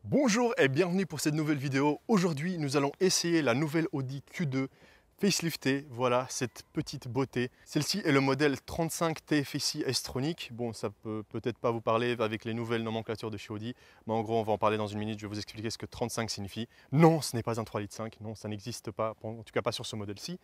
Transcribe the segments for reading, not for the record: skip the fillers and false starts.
Bonjour et bienvenue pour cette nouvelle vidéo. Aujourd'hui, nous allons essayer la nouvelle Audi Q2 faceliftée. Voilà cette petite beauté. Celle-ci est le modèle 35 TFSI S-Tronic. Bon, ça peut peut-être pas vous parler avec les nouvelles nomenclatures de chez Audi, mais en gros, on va en parler dans une minute. Je vais vous expliquer ce que 35 signifie. Non, ce n'est pas un 3,5 litres. Non, ça n'existe pas, en tout cas pas sur ce modèle-ci.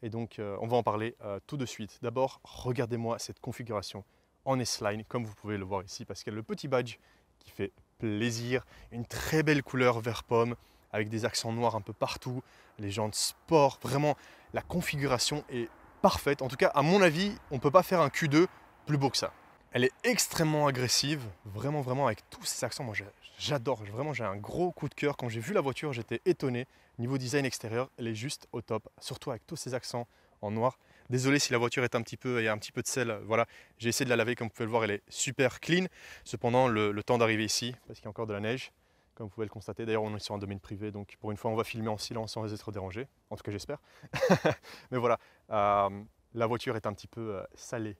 Et donc, on va en parler tout de suite. D'abord, regardez-moi cette configuration en S-Line, comme vous pouvez le voir ici, parce qu'il y a le petit badge qui fait plaisir, une très belle couleur vert pomme avec des accents noirs un peu partout, les jantes sport, vraiment la configuration est parfaite. En tout cas, à mon avis, on ne peut pas faire un Q2 plus beau que ça. Elle est extrêmement agressive, vraiment avec tous ces accents. Moi j'adore, vraiment j'ai un gros coup de cœur. Quand j'ai vu la voiture, j'étais étonné. Niveau design extérieur, elle est juste au top, surtout avec tous ces accents en noir. Désolé si la voiture est il y a un petit peu de sel, voilà. J'ai essayé de la laver, comme vous pouvez le voir, elle est super clean. Cependant, le temps d'arriver ici, parce qu'il y a encore de la neige, comme vous pouvez le constater. D'ailleurs, on est sur un domaine privé, donc pour une fois, on va filmer en silence sans être dérangé. En tout cas, j'espère. Mais voilà, la voiture est un petit peu salée,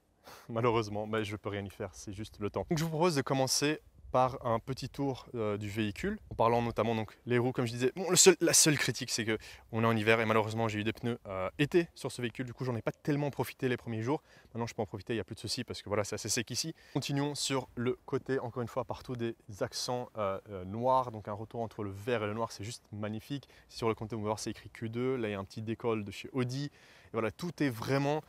malheureusement, mais je ne peux rien y faire, c'est juste le temps. Donc, je vous propose de commencer par un petit tour du véhicule, en parlant notamment donc les roues, comme je disais. Bon, la seule critique, c'est que on est en hiver et malheureusement j'ai eu des pneus été sur ce véhicule, du coup j'en ai pas tellement profité les premiers jours. Maintenant je peux en profiter, il n'y a plus de soucis parce que voilà, c'est assez sec ici. Continuons sur le côté, encore une fois, partout des accents noirs, donc un retour entre le vert et le noir, c'est juste magnifique. Sur le côté, on va voir, c'est écrit Q2, là il y a un petit décolle de chez Audi. Et voilà, tout est vraiment...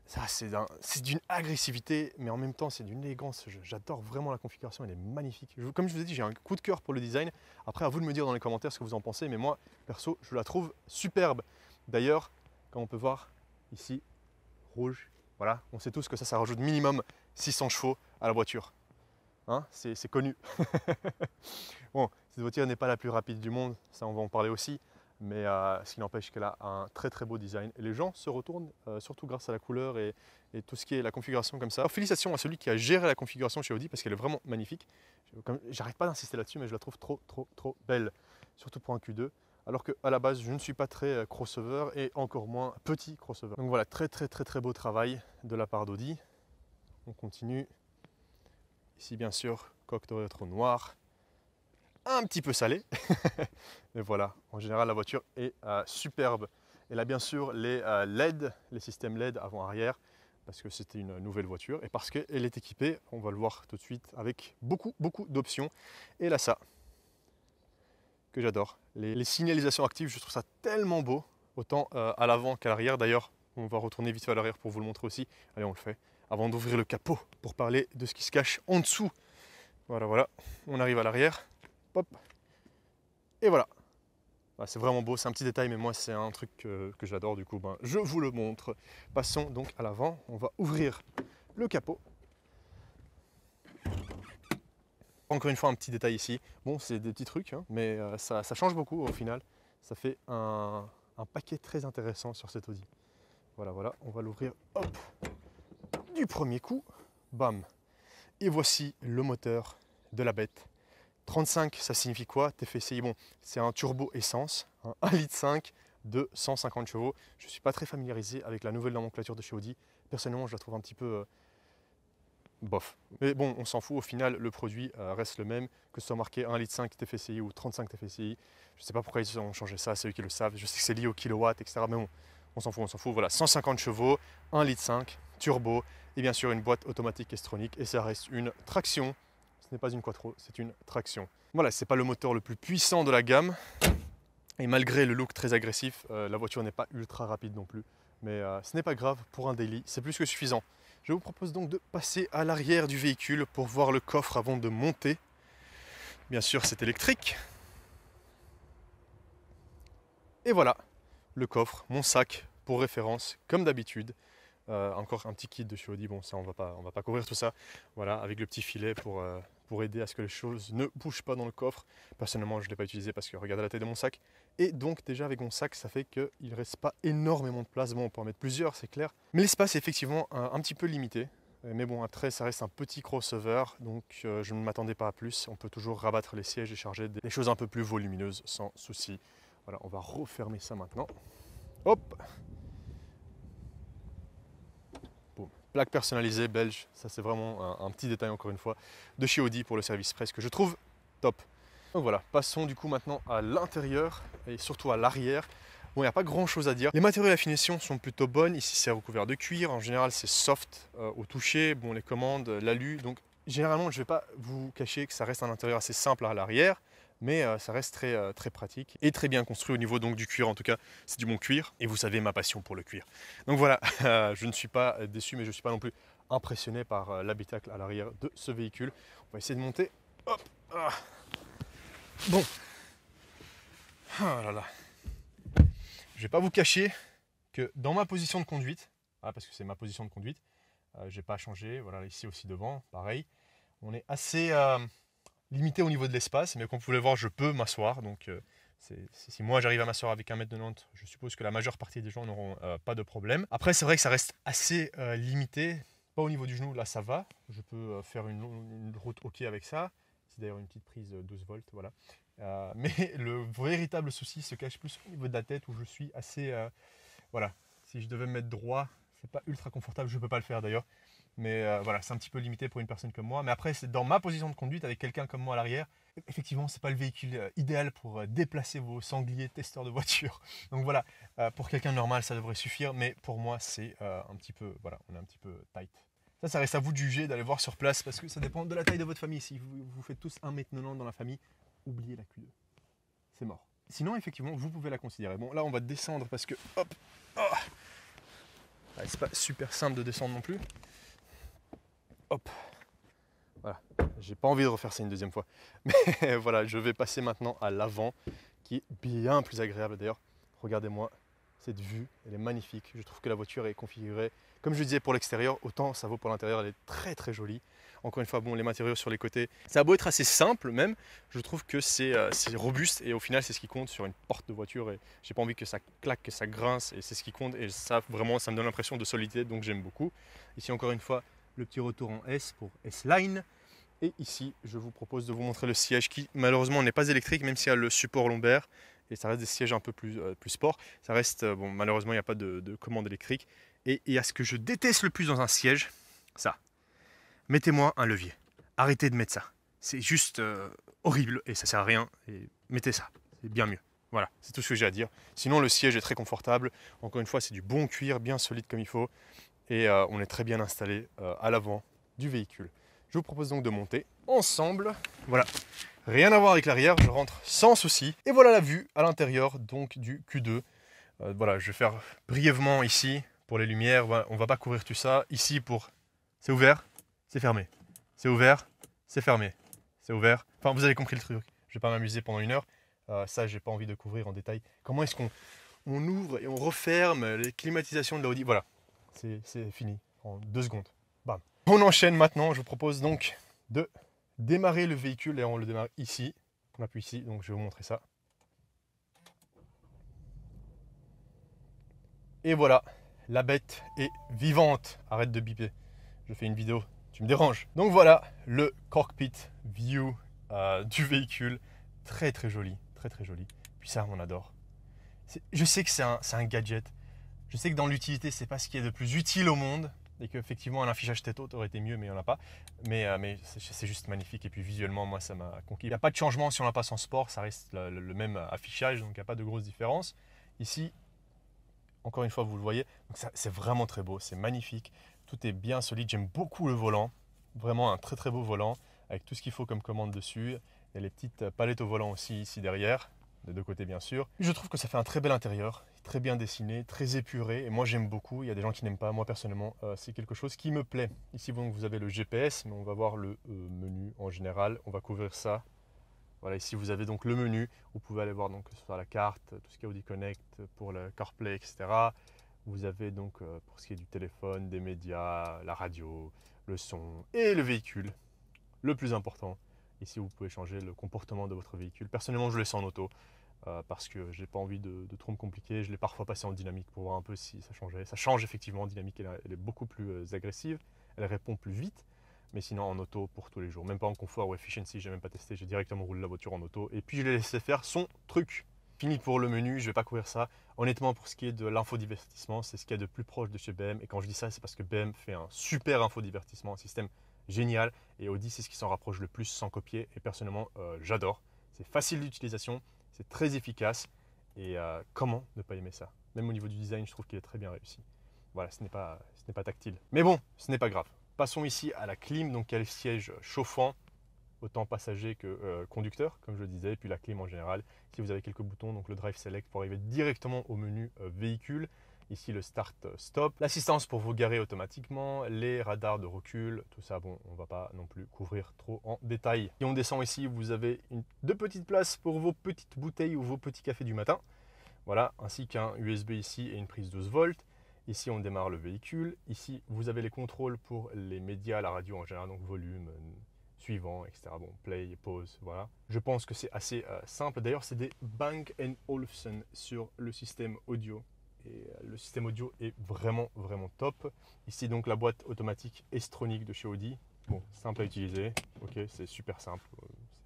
Ça, c'est d'une agressivité, mais en même temps, c'est d'une élégance. J'adore vraiment la configuration, elle est magnifique. Comme je vous ai dit, j'ai un coup de cœur pour le design. Après, à vous de me dire dans les commentaires ce que vous en pensez, mais moi, perso, je la trouve superbe. D'ailleurs, comme on peut voir ici, rouge, voilà, on sait tous que ça rajoute minimum 600 chevaux à la voiture. Hein, c'est connu. Bon, cette voiture n'est pas la plus rapide du monde, ça on va en parler aussi. Mais ce qui n'empêche qu'elle a un très beau design. Et les gens se retournent, surtout grâce à la couleur et tout ce qui est la configuration comme ça. Alors, félicitations à celui qui a géré la configuration chez Audi parce qu'elle est vraiment magnifique. J'arrête pas d'insister là-dessus, mais je la trouve trop belle, surtout pour un Q2. Alors qu'à la base, je ne suis pas très crossover et encore moins petit crossover. Donc voilà, très beau travail de la part d'Audi. On continue. Ici, bien sûr, coque de rétro noire. Un petit peu salé. Mais voilà, en général, la voiture est superbe. Elle a bien sûr les LED, les systèmes LED avant-arrière, parce que c'était une nouvelle voiture et parce qu'elle est équipée, on va le voir tout de suite, avec beaucoup d'options. Et là, ça, que j'adore. Les signalisations actives, je trouve ça tellement beau, autant à l'avant qu'à l'arrière. D'ailleurs, on va retourner vite fait à l'arrière pour vous le montrer aussi. Allez, on le fait. Avant d'ouvrir le capot pour parler de ce qui se cache en dessous. Voilà, on arrive à l'arrière. Hop. Et voilà. C'est vraiment beau, c'est un petit détail, mais moi c'est un truc que j'adore, du coup je vous le montre. Passons donc à l'avant, on va ouvrir le capot. Encore une fois un petit détail ici, bon c'est des petits trucs, hein, mais ça change beaucoup au final. Ça fait un paquet très intéressant sur cette Audi. Voilà, on va l'ouvrir, hop, du premier coup, bam. Et voici le moteur de la bête. 35, ça signifie quoi? TFSI, bon, c'est un turbo essence, 1,5 litre de 150 chevaux. Je ne suis pas très familiarisé avec la nouvelle nomenclature de chez Audi. Personnellement, je la trouve un petit peu bof. Mais bon, on s'en fout, au final, le produit reste le même, que ce soit marqué 1,5 litre TFSI ou 35 TFSI. Je ne sais pas pourquoi ils ont changé ça, c'est eux qui le savent. Je sais que c'est lié au kilowatt, etc. Mais bon, on s'en fout. Voilà, 150 chevaux, 1,5 litre, turbo, et bien sûr une boîte automatique S-Tronic, et ça reste une traction. Ce n'est pas une quattro, c'est une traction. Voilà, c'est pas le moteur le plus puissant de la gamme. Et malgré le look très agressif, la voiture n'est pas ultra rapide non plus. Mais ce n'est pas grave, pour un daily, c'est plus que suffisant. Je vous propose donc de passer à l'arrière du véhicule pour voir le coffre avant de monter. Bien sûr, c'est électrique. Et voilà, le coffre, mon sac pour référence, comme d'habitude. Encore un petit kit de chez Audi, bon ça on va pas couvrir tout ça. Voilà, avec le petit filet pour aider à ce que les choses ne bougent pas dans le coffre. Personnellement je ne l'ai pas utilisé parce que regardez la taille de mon sac. Et donc déjà avec mon sac ça fait qu'il ne reste pas énormément de place. Bon on peut en mettre plusieurs c'est clair. Mais l'espace est effectivement un petit peu limité. Mais bon après ça reste un petit crossover donc je ne m'attendais pas à plus. On peut toujours rabattre les sièges et charger des choses un peu plus volumineuses sans souci. Voilà, on va refermer ça maintenant. Hop! Plaque personnalisée belge, ça c'est vraiment un petit détail encore une fois, de chez Audi pour le service presse que je trouve top. Donc voilà, passons du coup maintenant à l'intérieur et surtout à l'arrière. Bon, il n'y a pas grand chose à dire. Les matériaux et la finition sont plutôt bonnes. Ici, c'est recouvert de cuir. En général, c'est soft au toucher. Bon, les commandes, l'alu. Donc, généralement, je ne vais pas vous cacher que ça reste un intérieur assez simple à l'arrière, mais ça reste très pratique et très bien construit au niveau donc, du cuir. En tout cas, c'est du bon cuir. Et vous savez ma passion pour le cuir. Donc voilà, je ne suis pas déçu, mais je ne suis pas non plus impressionné par l'habitacle à l'arrière de ce véhicule. On va essayer de monter. Hop, ah. Bon. Ah là là. Je ne vais pas vous cacher que dans ma position de conduite, parce que c'est ma position de conduite, je n'ai pas changé, voilà, ici aussi devant, pareil, on est assez limité au niveau de l'espace, mais comme vous pouvez le voir, je peux m'asseoir, donc si moi j'arrive à m'asseoir avec 1m90, je suppose que la majeure partie des gens n'auront pas de problème. Après, c'est vrai que ça reste assez limité, pas au niveau du genou, là ça va, je peux faire une route ok avec ça, c'est d'ailleurs une petite prise 12 volts, voilà. Mais le véritable souci se cache plus au niveau de la tête où je suis assez... voilà, si je devais me mettre droit, c'est pas ultra confortable, je peux pas le faire d'ailleurs. Mais voilà, c'est un petit peu limité pour une personne comme moi. Mais après, c'est dans ma position de conduite avec quelqu'un comme moi à l'arrière. Effectivement, c'est pas le véhicule idéal pour déplacer vos sangliers testeurs de voiture. Donc voilà, pour quelqu'un de normal, ça devrait suffire. Mais pour moi, c'est un petit peu... Voilà, on est un petit peu tight. Ça reste à vous de juger, d'aller voir sur place, parce que ça dépend de la taille de votre famille. Si vous faites tous 1m90 dans la famille, oubliez la Q2. C'est mort. Sinon, effectivement, vous pouvez la considérer. Bon, là, on va descendre parce que... Hop, oh, c'est pas super simple de descendre non plus. Hop. Voilà. J'ai pas envie de refaire ça une deuxième fois. Mais voilà, je vais passer maintenant à l'avant, qui est bien plus agréable d'ailleurs. Regardez-moi cette vue, elle est magnifique. Je trouve que la voiture est configurée, comme je disais pour l'extérieur, autant ça vaut pour l'intérieur, elle est très jolie. Encore une fois, bon, les matériaux sur les côtés, ça a beau être assez simple même, je trouve que c'est robuste et au final c'est ce qui compte sur une porte de voiture et j'ai pas envie que ça claque, que ça grince et c'est ce qui compte et ça vraiment ça me donne l'impression de solidité donc j'aime beaucoup. Ici encore une fois, le petit retour en S pour S-Line. Et ici, je vous propose de vous montrer le siège qui malheureusement n'est pas électrique même s'il y a le support lombaire et ça reste des sièges un peu plus sport. Ça reste, bon malheureusement il n'y a pas de commande électrique. Et il y a ce que je déteste le plus dans un siège, ça. Mettez-moi un levier. Arrêtez de mettre ça. C'est juste horrible et ça sert à rien. Et mettez ça, c'est bien mieux. Voilà, c'est tout ce que j'ai à dire. Sinon le siège est très confortable. Encore une fois, c'est du bon cuir, bien solide comme il faut. Et on est très bien installé à l'avant du véhicule. Je vous propose donc de monter ensemble. Voilà, rien à voir avec l'arrière, je rentre sans souci. Et voilà la vue à l'intérieur donc du Q2. Voilà, je vais faire brièvement ici pour les lumières. Voilà, on va pas couvrir tout ça. Ici pour... C'est ouvert, c'est fermé. C'est ouvert, c'est fermé. C'est ouvert. Enfin, vous avez compris le truc. Je vais pas m'amuser pendant une heure. Ça, j'ai pas envie de couvrir en détail. Comment est-ce qu'on ouvre et on referme les climatisations de l'Audi? Voilà, c'est fini en 2 secondes. Bam. On enchaîne maintenant. Je vous propose donc de démarrer le véhicule et on le démarre ici. On appuie ici, donc je vais vous montrer ça. Et voilà, la bête est vivante. Arrête de biper. Je fais une vidéo, tu me déranges. Donc voilà, le cockpit view du véhicule. Très joli, très joli. Puis ça, on adore. Je sais que c'est un gadget. Je sais que dans l'utilité, c'est pas ce qui est de plus utile au monde. Et qu'effectivement, un affichage tête haute aurait été mieux, mais il n'y en a pas. Mais c'est juste magnifique. Et puis visuellement, moi, ça m'a conquis. Il n'y a pas de changement si on la passe en sport. Ça reste le même affichage, donc il n'y a pas de grosse différence. Ici, encore une fois, vous le voyez, c'est vraiment très beau, c'est magnifique, tout est bien solide, j'aime beaucoup le volant, vraiment un très beau volant, avec tout ce qu'il faut comme commande dessus. Il y a les petites palettes au volant aussi ici derrière, des 2 côtés bien sûr. Je trouve que ça fait un très bel intérieur, très bien dessiné, très épuré, et moi j'aime beaucoup, il y a des gens qui n'aiment pas, moi personnellement c'est quelque chose qui me plaît. Ici donc, vous avez le GPS, mais on va voir le menu en général, on va couvrir ça. Voilà, ici vous avez donc le menu, vous pouvez aller voir donc sur la carte, tout ce qui est Audi Connect pour le CarPlay, etc. Vous avez donc pour ce qui est du téléphone, des médias, la radio, le son et le véhicule. Le plus important, ici vous pouvez changer le comportement de votre véhicule. Personnellement je le laisse en auto parce que j'ai pas envie de trop me compliquer. Je l'ai parfois passé en dynamique pour voir un peu si ça changeait. Ça change effectivement en dynamique, elle est beaucoup plus agressive, elle répond plus vite. Mais sinon en auto pour tous les jours. Même pas en confort ou efficiency, j'ai même pas testé, j'ai directement roulé la voiture en auto et puis je l'ai laissé faire son truc. Fini pour le menu, je vais pas couvrir ça. Honnêtement, pour ce qui est de l'infodivertissement, c'est ce qu'il y a de plus proche de chez BM. Et quand je dis ça, c'est parce que BM fait un super infodivertissement, un système génial. Et Audi, c'est ce qui s'en rapproche le plus sans copier. Et personnellement, j'adore. C'est facile d'utilisation, c'est très efficace. Et comment ne pas aimer ça? Même au niveau du design, je trouve qu'il est très bien réussi. Voilà, ce n'est pas tactile. Mais bon, ce n'est pas grave. Passons ici à la clim, donc il y a le siège chauffant, autant passager que conducteur, comme je le disais, et puis la clim en général. Ici, vous avez quelques boutons, donc le Drive Select pour arriver directement au menu véhicule. Ici, le Start-Stop, l'assistance pour vous garer automatiquement, les radars de recul, tout ça, bon, on ne va pas non plus couvrir trop en détail. Et on descend ici, vous avez deux petites places pour vos petites bouteilles ou vos petits cafés du matin. Voilà, ainsi qu'un USB ici et une prise 12 volts. Ici, on démarre le véhicule. Ici, vous avez les contrôles pour les médias, la radio en général, donc volume, suivant, etc. Bon, play, pause, voilà. Je pense que c'est assez simple. D'ailleurs, c'est des Bang & Olufsen sur le système audio. Et le système audio est vraiment top. Ici donc la boîte automatique S-Tronic de chez Audi. Bon, simple à utiliser, ok, c'est super simple,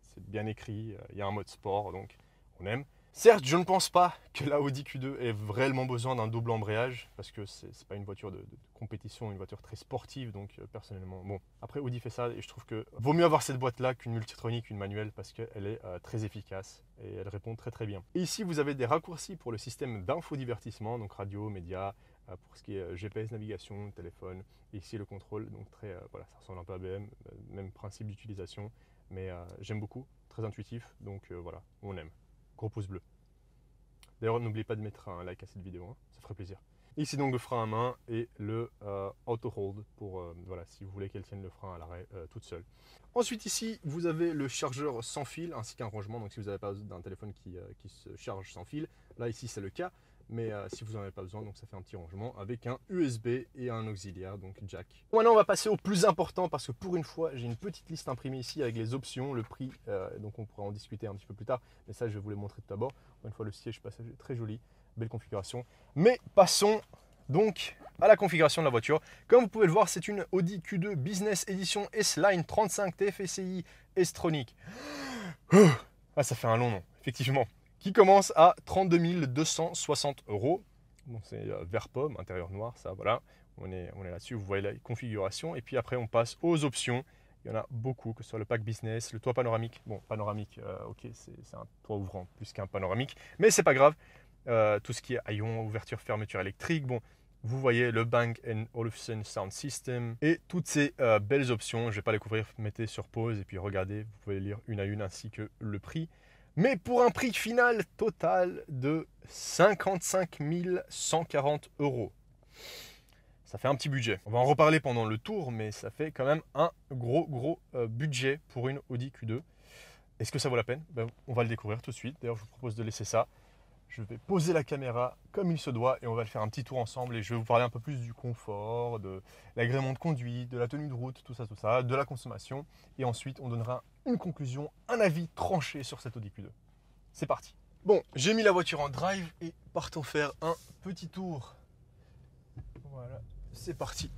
c'est bien écrit, il y a un mode sport donc on aime. Certes, je ne pense pas que la Audi Q2 ait vraiment besoin d'un double embrayage parce que c'est pas une voiture de compétition, une voiture très sportive, donc personnellement, bon, après Audi fait ça et je trouve que vaut mieux avoir cette boîte là qu'une Multitronic, une manuelle parce qu'elle est très efficace et elle répond très bien. Et ici, vous avez des raccourcis pour le système d'infodivertissement, donc radio, médias, pour ce qui est GPS, navigation, téléphone. Et ici, le contrôle, donc très, voilà, ça ressemble un peu à ABM, même principe d'utilisation, mais j'aime beaucoup, très intuitif, donc voilà, on aime. Gros pouce bleu. D'ailleurs, n'oubliez pas de mettre un like à cette vidéo, hein, ça ferait plaisir. Ici donc le frein à main et le auto hold pour voilà, si vous voulez qu'elle tienne le frein à l'arrêt toute seule. Ensuite ici vous avez le chargeur sans fil ainsi qu'un rangement, donc si vous n'avez pas d'un téléphone qui se charge sans fil, là ici c'est le cas, mais si vous n'en avez pas besoin, donc ça fait un petit rangement avec un USB et un auxiliaire, donc jack. Maintenant on va passer au plus important parce que pour une fois j'ai une petite liste imprimée ici avec les options, le prix, donc on pourra en discuter un petit peu plus tard, mais ça je vais vous les montrer tout d'abord. Une fois le siège passager très joli, belle configuration. Mais passons donc à la configuration de la voiture. Comme vous pouvez le voir, c'est une Audi Q2 Business Edition S-Line 35 TFSI S-Tronic. Ah, ça fait un long nom, effectivement. Qui commence à 32 260 €. Bon, c'est vert pomme, intérieur noir, ça voilà. On est là-dessus, vous voyez la configuration. Et puis après, on passe aux options. Il y en a beaucoup, que ce soit le pack business, le toit panoramique. Bon, panoramique, ok, c'est un toit ouvrant plus qu'un panoramique, mais c'est pas grave. Tout ce qui est haillons, ouverture, fermeture électrique. Bon, vous voyez le Bang & Olufsen Sound System et toutes ces belles options. Je ne vais pas les couvrir, mettez sur pause et puis regardez, vous pouvez lire une à une ainsi que le prix. Mais pour un prix final total de 55 140 €. Ça fait un petit budget. On va en reparler pendant le tour, mais ça fait quand même un gros budget pour une Audi Q2. Est-ce que ça vaut la peine? On va le découvrir tout de suite. D'ailleurs, je vous propose de laisser ça. Je vais poser la caméra comme il se doit et on va le faire un petit tour ensemble. Et je vais vous parler un peu plus du confort, de l'agrément de conduite, de la tenue de route, tout ça, de la consommation. Et ensuite, on donnera une conclusion, un avis tranché sur cette Audi Q2. C'est parti. Bon, j'ai mis la voiture en drive et partons faire un petit tour. Voilà. C'est parti.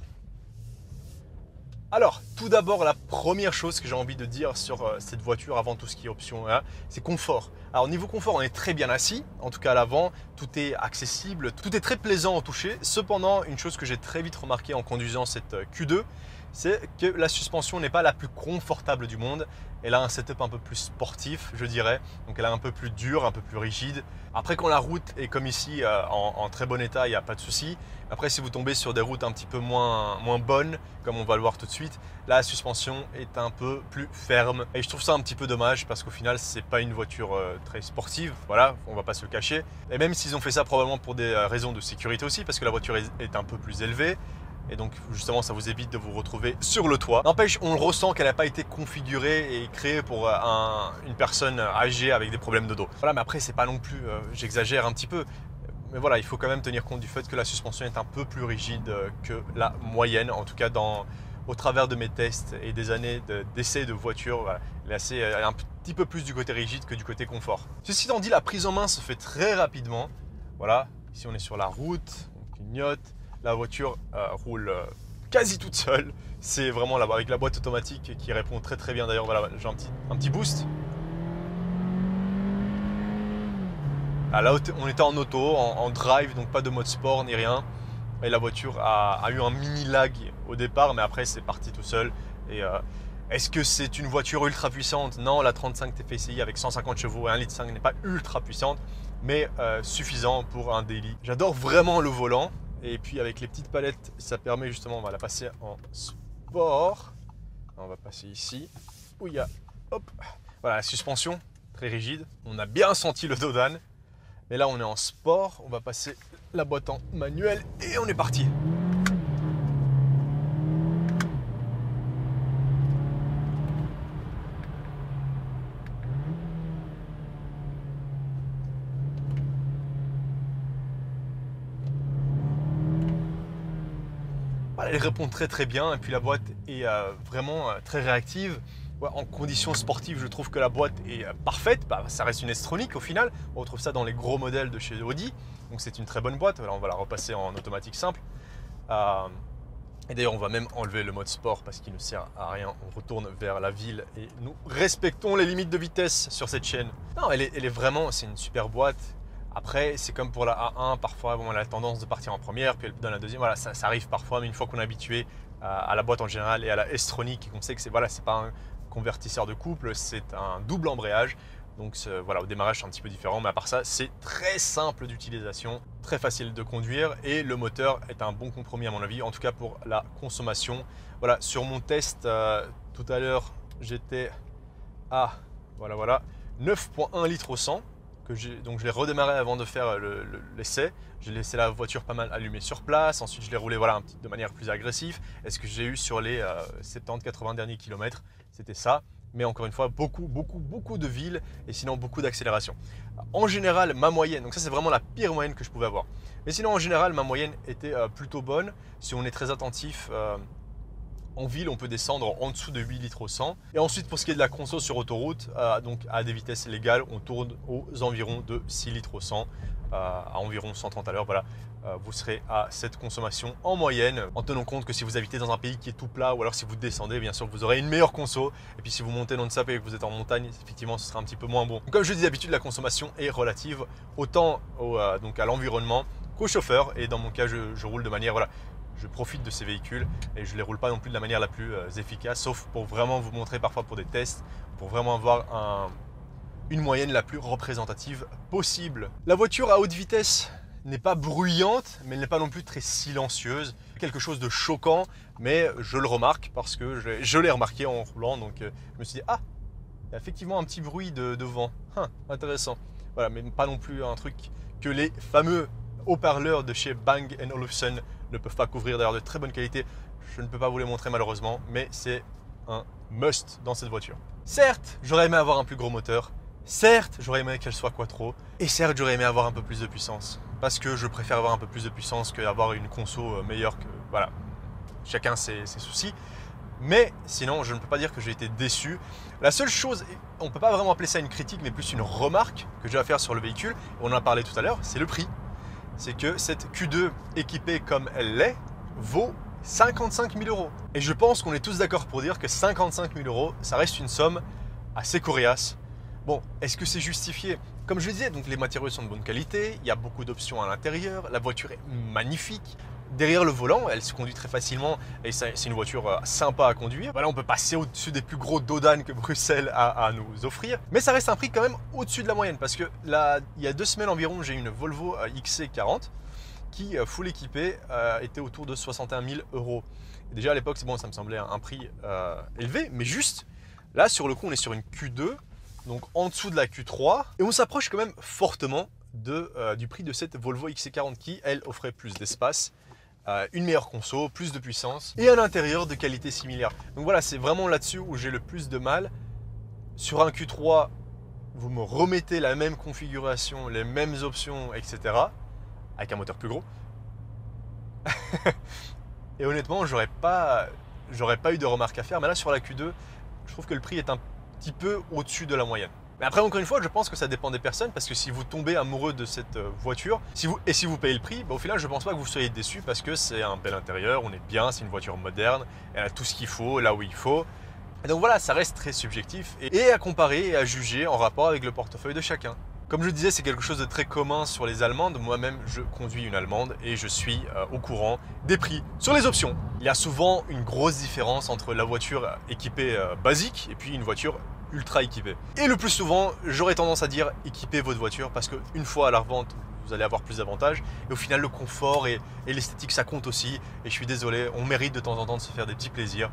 Alors, tout d'abord, la première chose que j'ai envie de dire sur cette voiture avant tout ce qui est option, hein, c'est confort. Alors, niveau confort, on est très bien assis, en tout cas à l'avant, tout est accessible, tout est très plaisant au toucher. Cependant, une chose que j'ai très vite remarqué en conduisant cette Q2, c'est que la suspension n'est pas la plus confortable du monde. Elle a un setup un peu plus sportif, je dirais. Donc elle est un peu plus dure, un peu plus rigide. Après, quand la route est comme ici, en très bon état, il n'y a pas de souci. Après, si vous tombez sur des routes un petit peu moins bonnes, comme on va le voir tout de suite, la suspension est un peu plus ferme. Et je trouve ça un petit peu dommage parce qu'au final, c'est pas une voiture très sportive. Voilà, on va pas se le cacher. Et même s'ils ont fait ça probablement pour des raisons de sécurité aussi, parce que la voiture est un peu plus élevée. Et donc justement ça vous évite de vous retrouver sur le toit. N'empêche, on le ressent qu'elle n'a pas été configurée et créée pour une personne âgée avec des problèmes de dos. Voilà, mais après c'est pas non plus, j'exagère un petit peu. Mais voilà, il faut quand même tenir compte du fait que la suspension est un peu plus rigide que la moyenne. En tout cas au travers de mes tests et des années d'essais de voiture, voilà, elle est un petit peu plus du côté rigide que du côté confort. Ceci étant dit, la prise en main se fait très rapidement. Voilà, ici on est sur la route, on clignote. La voiture roule quasi toute seule. C'est vraiment là avec la boîte automatique qui répond très bien. D'ailleurs, voilà, j'ai un petit boost. Ah, là, on était en auto, en drive, donc pas de mode sport ni rien. Et la voiture a eu un mini lag au départ, mais après c'est parti tout seul. Et Est-ce que c'est une voiture ultra puissante? Non, la 35 TFSI avec 150 chevaux et 1,5 litre n'est pas ultra puissante, mais suffisant pour un daily. J'adore vraiment le volant. Et puis avec les petites palettes, ça permet justement, on va la passer en sport. On va passer ici, où il y a, hop, voilà, la suspension, très rigide. On a bien senti le dos d'âne. Mais là, on est en sport. On va passer la boîte en manuel et on est parti. Elle répond très bien et puis la boîte est vraiment très réactive. Ouais, en conditions sportives, je trouve que la boîte est parfaite. Bah, ça reste une S-Tronic au final. On retrouve ça dans les gros modèles de chez Audi. Donc c'est une très bonne boîte. Voilà, on va la repasser en automatique simple. Et d'ailleurs, on va même enlever le mode sport parce qu'il ne sert à rien. On retourne vers la ville et nous respectons les limites de vitesse sur cette chaîne. Non, elle est vraiment, c'est une super boîte. Après, c'est comme pour la A1, parfois bon, elle a la tendance de partir en première, puis elle donne la deuxième. Voilà, ça arrive parfois, mais une fois qu'on est habitué à la boîte en général et à la S-Tronic, et qu'on sait que c'est pas un convertisseur de couple, c'est un double embrayage. Donc voilà, au démarrage c'est un petit peu différent, mais à part ça, c'est très simple d'utilisation, très facile de conduire et le moteur est un bon compromis à mon avis, en tout cas pour la consommation. Voilà, sur mon test tout à l'heure, j'étais à 9,1 litres au 100. Donc je l'ai redémarré avant de faire l'essai. J'ai laissé la voiture pas mal allumée sur place. Ensuite, je l'ai roulé voilà, de manière plus agressive. Et ce que j'ai eu sur les 70-80 derniers kilomètres, c'était ça. Mais encore une fois, beaucoup de villes et sinon beaucoup d'accélération. En général, ma moyenne, donc ça c'est vraiment la pire moyenne que je pouvais avoir. Mais sinon, en général, ma moyenne était plutôt bonne. Si on est très attentif, en ville, on peut descendre en dessous de 8 litres au 100. Et ensuite, pour ce qui est de la conso sur autoroute, donc à des vitesses légales, on tourne aux environs de 6 litres au 100, à environ 130 à l'heure. Voilà, vous serez à cette consommation en moyenne, en tenant compte que si vous habitez dans un pays qui est tout plat, ou alors si vous descendez, bien sûr, vous aurez une meilleure conso. Et puis si vous montez non-stop et que vous êtes en montagne, effectivement, ce sera un petit peu moins bon. Donc, comme je dis d'habitude, la consommation est relative autant donc à l'environnement qu'au chauffeur. Et dans mon cas, je roule de manière, voilà, je profite de ces véhicules et je ne les roule pas non plus de la manière la plus efficace, sauf pour vraiment vous montrer parfois pour des tests, pour vraiment avoir une moyenne la plus représentative possible. La voiture à haute vitesse n'est pas bruyante, mais elle n'est pas non plus très silencieuse. Quelque chose de choquant, mais je le remarque parce que je l'ai remarqué en roulant. Donc je me suis dit, ah, il y a effectivement un petit bruit de vent. Intéressant. Voilà, mais pas non plus un truc que les fameux haut-parleurs de chez Bang & Olufsen ne peuvent pas couvrir, d'ailleurs de très bonne qualité. Je ne peux pas vous les montrer malheureusement, mais c'est un must dans cette voiture. Certes, j'aurais aimé avoir un plus gros moteur. Certes, j'aurais aimé qu'elle soit quattro. Et certes, j'aurais aimé avoir un peu plus de puissance. Parce que je préfère avoir un peu plus de puissance qu'avoir une conso meilleure que... Voilà, chacun ses soucis. Mais sinon, je ne peux pas dire que j'ai été déçu. La seule chose, on ne peut pas vraiment appeler ça une critique, mais plus une remarque que j'ai à faire sur le véhicule, on en a parlé tout à l'heure, c'est le prix. C'est que cette Q2 équipée comme elle l'est vaut 55 000 €. Et je pense qu'on est tous d'accord pour dire que 55 000 €, ça reste une somme assez coriace. Bon, est-ce que c'est justifié? Comme je le disais, donc les matériaux sont de bonne qualité, il y a beaucoup d'options à l'intérieur, la voiture est magnifique. Derrière le volant, elle se conduit très facilement et c'est une voiture sympa à conduire. Voilà, on peut passer au-dessus des plus gros dodanes que Bruxelles a à nous offrir. Mais ça reste un prix quand même au-dessus de la moyenne parce que là, il y a 2 semaines environ, j'ai eu une Volvo XC40 qui, full équipée, était autour de 61 000 €. Et déjà à l'époque, c'est bon, ça me semblait un prix élevé, mais juste, là sur le coup, on est sur une Q2, donc en dessous de la Q3, et on s'approche quand même fortement du prix de cette Volvo XC40 qui, elle, offrait plus d'espace, une meilleure conso, plus de puissance et un intérieur de qualité similaire. Donc voilà, c'est vraiment là-dessus où j'ai le plus de mal. Sur un Q3, vous me remettez la même configuration, les mêmes options, etc. avec un moteur plus gros. Et honnêtement, j'aurais pas eu de remarques à faire. Mais là, sur la Q2, je trouve que le prix est un petit peu au-dessus de la moyenne. Mais après, encore une fois, je pense que ça dépend des personnes parce que si vous tombez amoureux de cette voiture, si vous payez le prix, au final, je ne pense pas que vous soyez déçu parce que c'est un bel intérieur, on est bien, c'est une voiture moderne, elle a tout ce qu'il faut, là où il faut. Et donc voilà, ça reste très subjectif et à comparer et à juger en rapport avec le portefeuille de chacun. Comme je disais, c'est quelque chose de très commun sur les allemandes. Moi-même, je conduis une allemande et je suis au courant des prix sur les options. Il y a souvent une grosse différence entre la voiture équipée basique et puis une voiture ultra équipée. Et le plus souvent, j'aurais tendance à dire équipez votre voiture parce qu'une fois à la revente, vous allez avoir plus d'avantages. Et au final, le confort et l'esthétique, ça compte aussi. Et je suis désolé, on mérite de temps en temps de se faire des petits plaisirs,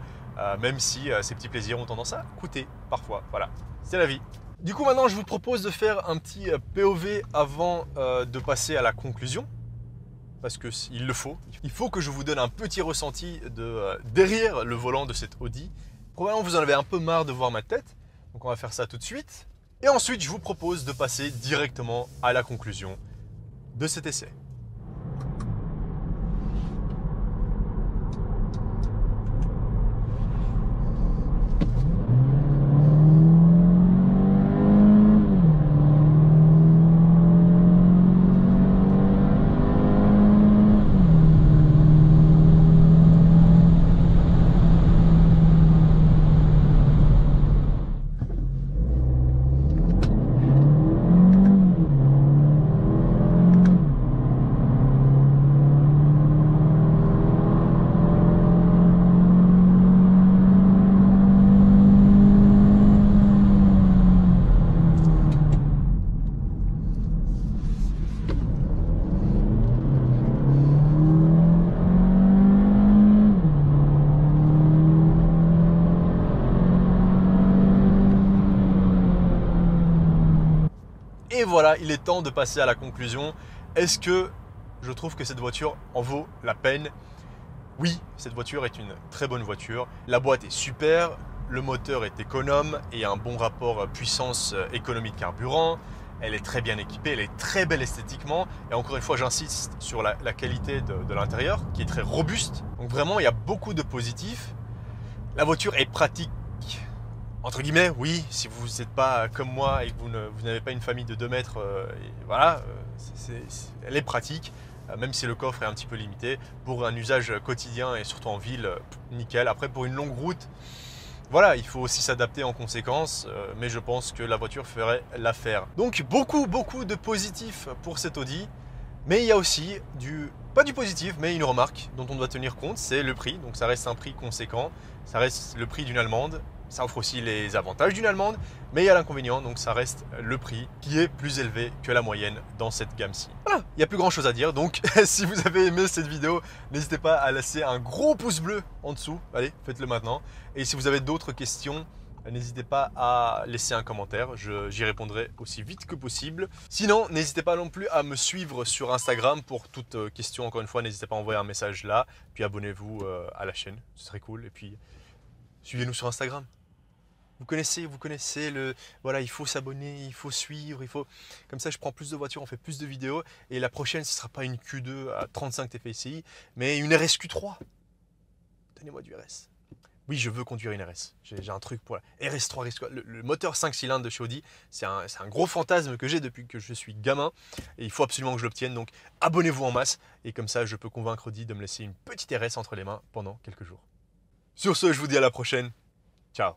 même si ces petits plaisirs ont tendance à coûter parfois. Voilà, c'est la vie. Du coup, maintenant, je vous propose de faire un petit POV avant de passer à la conclusion. Parce qu'il le faut. Il faut que je vous donne un petit ressenti de derrière le volant de cette Audi. Probablement, vous en avez un peu marre de voir ma tête. Donc, on va faire ça tout de suite. Et ensuite, je vous propose de passer directement à la conclusion de cet essai. Et voilà, il est temps de passer à la conclusion. Est-ce que je trouve que cette voiture en vaut la peine? Oui, cette voiture est une très bonne voiture. La boîte est super, le moteur est économe et a un bon rapport puissance économie de carburant. Elle est très bien équipée, elle est très belle esthétiquement. Et encore une fois, j'insiste sur la qualité de l'intérieur qui est très robuste. Donc vraiment, il y a beaucoup de positifs. La voiture est pratique. Entre guillemets, oui, si vous n'êtes pas comme moi et que vous n'avez pas une famille de 2 mètres, voilà, elle est pratique, même si le coffre est un petit peu limité. Pour un usage quotidien et surtout en ville, nickel. Après, pour une longue route, voilà, il faut aussi s'adapter en conséquence, mais je pense que la voiture ferait l'affaire. Donc, beaucoup de positifs pour cette Audi, mais il y a aussi pas du positif, mais une remarque dont on doit tenir compte, c'est le prix. Donc, ça reste un prix conséquent, ça reste le prix d'une allemande. Ça offre aussi les avantages d'une allemande, mais il y a l'inconvénient, donc ça reste le prix qui est plus élevé que la moyenne dans cette gamme-ci. Voilà, il n'y a plus grand chose à dire, donc si vous avez aimé cette vidéo, n'hésitez pas à laisser un gros pouce bleu en dessous, allez, faites-le maintenant. Et si vous avez d'autres questions, n'hésitez pas à laisser un commentaire, j'y répondrai aussi vite que possible. Sinon, n'hésitez pas non plus à me suivre sur Instagram pour toute question, encore une fois, n'hésitez pas à envoyer un message là, puis abonnez-vous à la chaîne, ce serait cool, et puis suivez-nous sur Instagram. Vous connaissez voilà, il faut s'abonner, il faut suivre, comme ça je prends plus de voitures, on fait plus de vidéos et la prochaine ce sera pas une Q2 à 35 TFSI, mais une RSQ3. Donnez-moi du RS. Oui, je veux conduire une RS. J'ai un truc pour la RS3, RS4. Le moteur 5 cylindres de chez Audi, c'est un gros fantasme que j'ai depuis que je suis gamin et il faut absolument que je l'obtienne. Donc abonnez-vous en masse et comme ça je peux convaincre Audi de me laisser une petite RS entre les mains pendant quelques jours. Sur ce, je vous dis à la prochaine. Ciao.